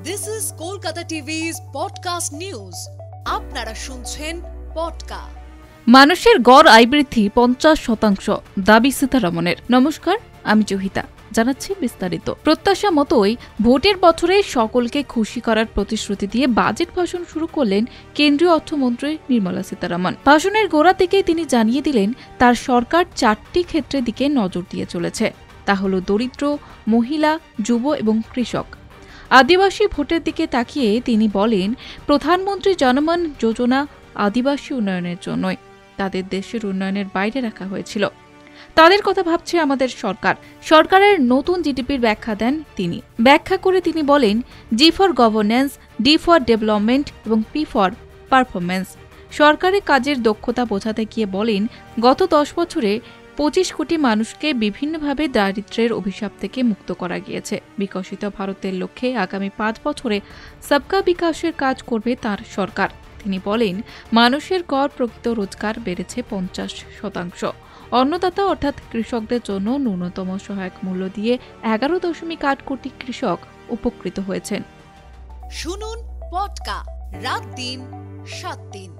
This is Kolkata TV's podcast news. আপনারা শুনছেন পডকা। মানুষের গড় আয় বৃদ্ধি 50% দাবি সীতারামনের। নমস্কার, আমি জহিতা, জানাচ্ছি বিস্তারিত। প্রত্যাশা মতোই ভোটের বছরে সকলকে খুশি করার প্রতিশ্রুতি দিয়ে বাজেট ভাষণ শুরু করলেন কেন্দ্রীয় অর্থমন্ত্রী নির্মলা সীতারামন। ভাষণের গোড়া থেকেই তিনি জানিয়ে দিলেন তার সরকার 4টি ক্ষেত্রের দিকে নজর দিয়ে চলেছে। তা হল দরিদ্র, মহিলা, যুব এবং কৃষক। আদিবাসী ভোটের দিকে তাকিয়ে তিনি বলেন, প্রধানমন্ত্রী জনমন যোজনা আদিবাসী উন্নয়নের জন্যই, তাদের দেশের উন্নয়নের বাইরে রাখা হয়েছিল। তাদের কথা ভাবছে আমাদের সরকার। সরকারের নতুন জিডিপির ব্যাখ্যা দেন তিনি। ব্যাখ্যা করে তিনি বলেন, G for governance, D for development এবং পি ফর পারফরমেন্স। সরকারি কাজের দক্ষতা বোঝাতে গিয়ে বলেন, গত 10 বছরে 25 কোটি মানুষকে বিভিন্নভাবে দারিদ্র্যের অভিশাপ থেকে মুক্ত করা গিয়েছে। বিকশিত ভারতের লক্ষ্যে আগামী 5 বছরে সবকা বিকাশের কাজ করবে তার সরকার। তিনি বলেন, মানুষের গড় প্রকৃত রোজগার বেড়েছে 50%। অন্নদাতা অর্থাৎ কৃষকদের জন্য ন্যূনতম সহায়ক মূল্য দিয়ে 11.8 কোটি কৃষক উপকৃত হয়েছেন। শুনুন পডকা, রাত দিন 7 দিন।